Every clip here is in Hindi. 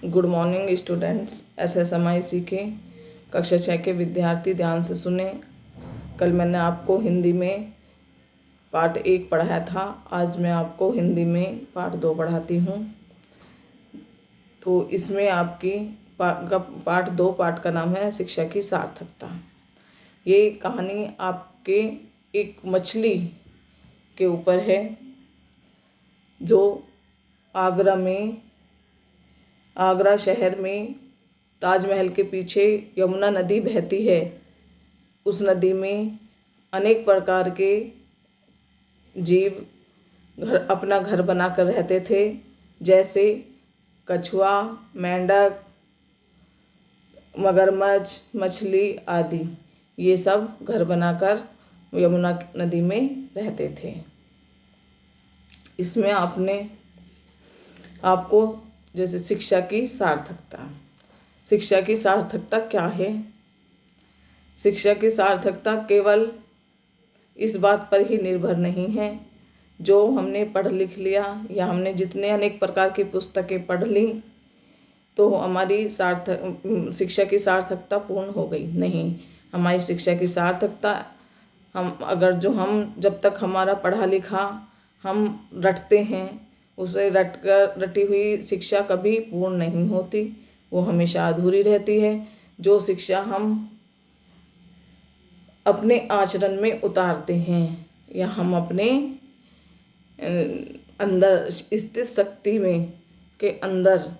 Good morning students. SSMIC के कक्षा 6 के विद्यार्थी ध्यान से सुने। कल मैंने आपको हिंदी में पार्ट 1 पढ़ाया था। आज मैं आपको हिंदी में पार्ट 2 पढ़ाती हूँ। तो इसमें आपकी पार्ट 2 पार्ट का नाम है शिक्षा की सार्थकता। ये कहानी आपके एक मछली के ऊपर है जो आगरा शहर में ताजमहल के पीछे यमुना नदी बहती है। उस नदी में अनेक प्रकार के जीव अपना घर बनाकर रहते थे, जैसे कछुआ, मेंढक, मगरमच्छ, मछली आदि। ये सब घर बनाकर यमुना नदी में रहते थे। इसमें आपको जैसे शिक्षा की सार्थकता क्या है। शिक्षा की सार्थकता केवल इस बात पर ही निर्भर नहीं है जो हमने पढ़ लिख लिया या हमने जितने अनेक प्रकार की पुस्तकें पढ़ ली तो हमारी शिक्षा की सार्थकता पूर्ण हो गई। नहीं, हमारी शिक्षा की सार्थकता हम जब तक हमारा पढ़ा लिखा हम रटते हैं, उसे रटी हुई शिक्षा कभी पूर्ण नहीं होती, वो हमेशा अधूरी रहती है। जो शिक्षा हम अपने आचरण में उतारते हैं या हम अपने अंदर स्थित शक्ति में के अंदर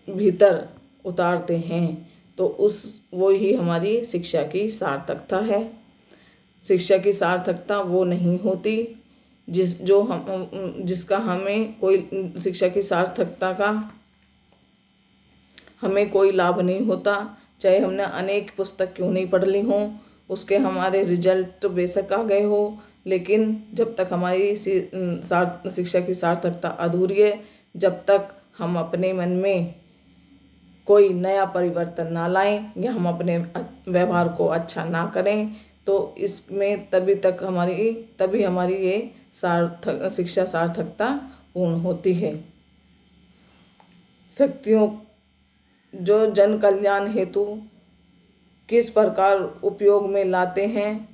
भीतर उतारते हैं, तो वो ही हमारी शिक्षा की सार्थकता है। शिक्षा की सार्थकता वो नहीं होती जिसका हमें कोई शिक्षा की सार्थकता का हमें कोई लाभ नहीं होता। चाहे हमने अनेक पुस्तक क्यों नहीं पढ़ ली हों, उसके हमारे रिजल्ट बेशक आ गए हो, लेकिन जब तक हमारी शिक्षा की सार्थकता अधूरी है, जब तक हम अपने मन में कोई नया परिवर्तन ना लाएं या हम अपने व्यवहार को अच्छा ना करें, तो इसमें तभी हमारी ये शिक्षा सार्थकता पूर्ण होती है। शक्तियों जो जन कल्याण हेतु किस प्रकार उपयोग में लाते हैं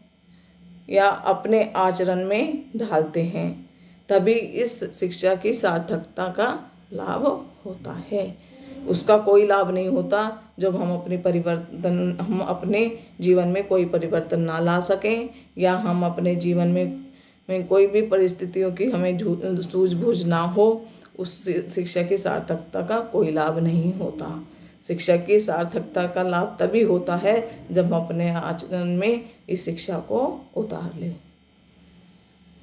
या अपने आचरण में ढालते हैं, तभी इस शिक्षा की सार्थकता का लाभ होता है। उसका कोई लाभ नहीं होता जब हम अपने जीवन में कोई परिवर्तन ना ला सकें या हम अपने जीवन में कोई भी परिस्थितियों की हमें सूझबूझ ना हो, उस शिक्षा की सार्थकता का कोई लाभ नहीं होता। शिक्षा की सार्थकता का लाभ तभी होता है जब हम अपने आचरण में इस शिक्षा को उतार लें।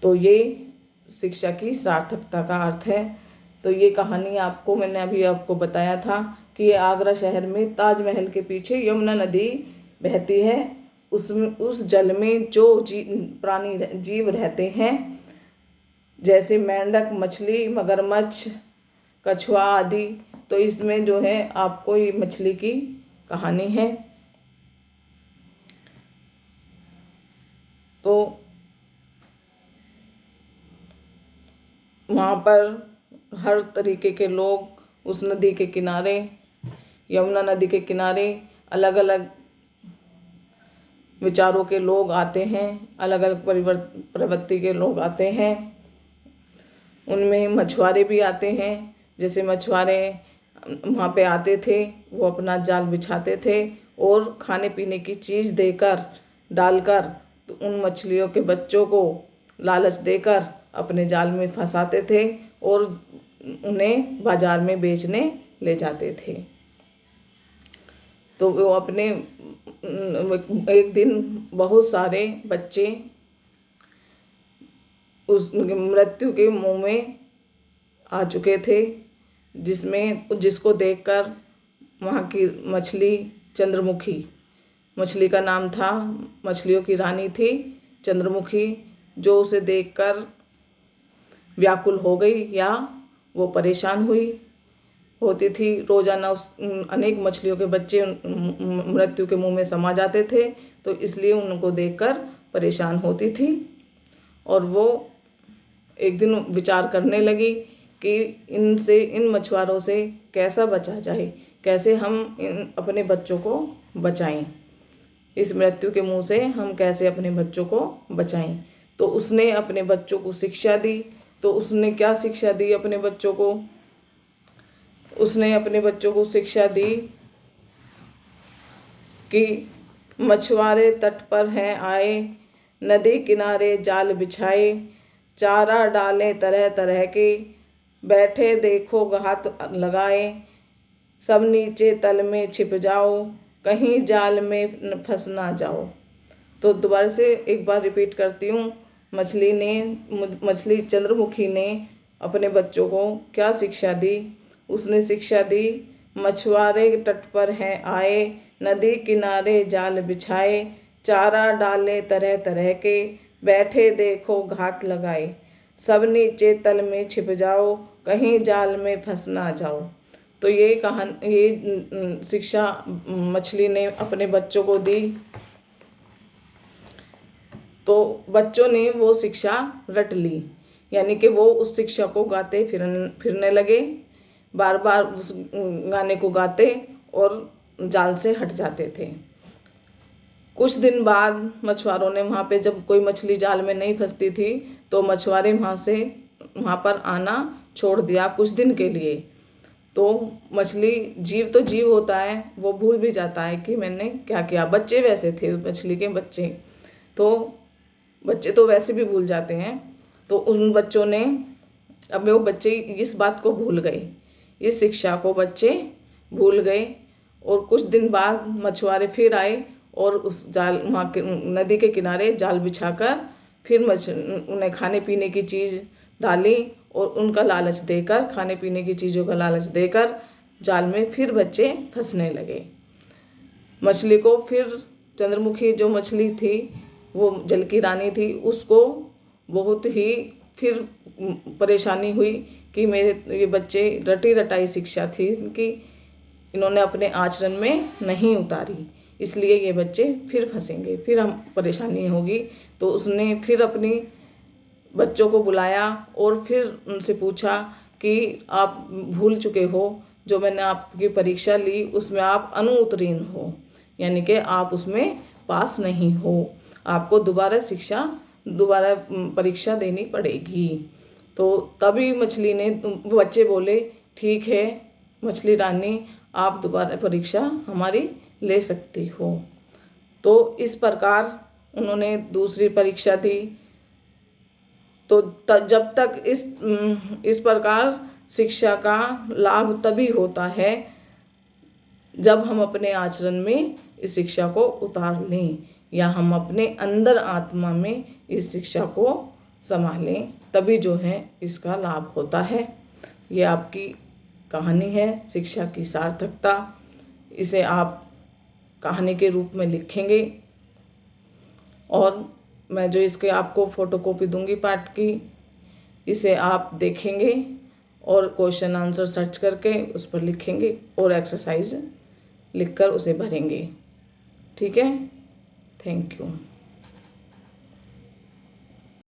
तो ये शिक्षा की सार्थकता का अर्थ है। तो ये कहानी मैंने अभी आपको बताया था कि ये आगरा शहर में ताजमहल के पीछे यमुना नदी बहती है। उस जल में जो प्राणी जीव रहते हैं, जैसे मेंढक, मछली, मगरमच्छ, कछुआ आदि। तो इसमें जो है आपको ये मछली की कहानी है। तो वहाँ पर हर तरीके के लोग उस नदी के किनारे, यमुना नदी के किनारे अलग अलग विचारों के लोग आते हैं, अलग अलग प्रवृत्ति के लोग आते हैं। उनमें मछुआरे भी आते हैं। जैसे मछुआरे वहाँ पे आते थे, वो अपना जाल बिछाते थे और खाने पीने की चीज़ डालकर तो उन मछलियों के बच्चों को लालच देकर अपने जाल में फंसाते थे और उन्हें बाजार में बेचने ले जाते थे। तो वो एक दिन बहुत सारे बच्चे उस मृत्यु के मुंह में आ चुके थे, जिसको देखकर वहाँ की मछली चंद्रमुखी, मछली का नाम था, मछलियों की रानी थी चंद्रमुखी, जो उसे देखकर व्याकुल हो गई या वो परेशान होती थी। रोजाना अनेक मछलियों के बच्चे मृत्यु के मुंह में समा जाते थे, तो इसलिए उनको देखकर परेशान होती थी। और वो एक दिन विचार करने लगी कि इन मछुआरों से कैसा बचा जाए, कैसे हम अपने बच्चों को बचाएं, इस मृत्यु के मुंह से हम कैसे अपने बच्चों को बचाएं। तो उसने अपने बच्चों को शिक्षा दी। तो उसने क्या शिक्षा दी अपने बच्चों को? उसने अपने बच्चों को शिक्षा दी कि मछुआरे तट पर हैं आए, नदी किनारे जाल बिछाए, चारा डालें तरह तरह के, बैठे देखो घात लगाए, सब नीचे तल में छिप जाओ, कहीं जाल में फंस ना जाओ। तो दोबारा से एक बार रिपीट करती हूँ। मछली चंद्रमुखी ने अपने बच्चों को क्या शिक्षा दी? उसने शिक्षा दी, मछुआरे तट पर हैं आए, नदी किनारे जाल बिछाए, चारा डाले तरह तरह के, बैठे देखो घात लगाए, सब नीचे तल में छिप जाओ, कहीं जाल में फंस ना जाओ। तो ये शिक्षा मछली ने अपने बच्चों को दी। तो बच्चों ने वो शिक्षा रट ली, यानी कि वो उस शिक्षा को गाते फिरने लगे, बार बार उस गाने को गाते और जाल से हट जाते थे। कुछ दिन बाद मछुआरों ने वहाँ पे, जब कोई मछली जाल में नहीं फंसती थी, तो मछुआरे वहाँ पर आना छोड़ दिया कुछ दिन के लिए। तो मछली, जीव तो जीव होता है, वो भूल भी जाता है कि मैंने क्या किया। बच्चे वैसे थे, मछली के बच्चे, तो बच्चे तो वैसे भी भूल जाते हैं। तो उन बच्चों ने, अब वो बच्चे इस बात को भूल गए, इस शिक्षा को बच्चे भूल गए। और कुछ दिन बाद मछुआरे फिर आए और उस जाल, वहाँ के नदी के किनारे जाल बिछाकर फिर उन्हें खाने पीने की चीज़ डाली और उनका लालच देकर, खाने पीने की चीज़ों का लालच देकर जाल में फिर बच्चे फंसने लगे। मछली को फिर, चंद्रमुखी जो मछली थी, वो जल की रानी थी, उसको बहुत ही फिर परेशानी हुई कि मेरे ये बच्चे, रटी रटाई शिक्षा थी इनकी, इन्होंने अपने आचरण में नहीं उतारी, इसलिए ये बच्चे फिर फंसेंगे, फिर हम परेशानी होगी। तो उसने फिर अपनी बच्चों को बुलाया और फिर उनसे पूछा कि आप भूल चुके हो, जो मैंने आपकी परीक्षा ली उसमें आप अनुत्तीर्ण हो, यानी कि आप उसमें पास नहीं हो, आपको दोबारा परीक्षा देनी पड़ेगी। तो तभी मछली ने, बच्चे बोले, ठीक है मछली रानी, आप दोबारा परीक्षा हमारी ले सकती हो। तो इस प्रकार उन्होंने दूसरी परीक्षा दी। तो जब तक इस प्रकार शिक्षा का लाभ तभी होता है जब हम अपने आचरण में इस शिक्षा को उतार लें, या हम अपने अंदर आत्मा में इस शिक्षा को संभालें, तभी जो है इसका लाभ होता है। ये आपकी कहानी है, शिक्षा की सार्थकता। इसे आप कहानी के रूप में लिखेंगे और मैं जो इसके आपको फोटोकॉपी दूंगी पाठ की, इसे आप देखेंगे और क्वेश्चन आंसर सर्च करके उस पर लिखेंगे और एक्सरसाइज लिखकर उसे भरेंगे। ठीक है, थैंक यू।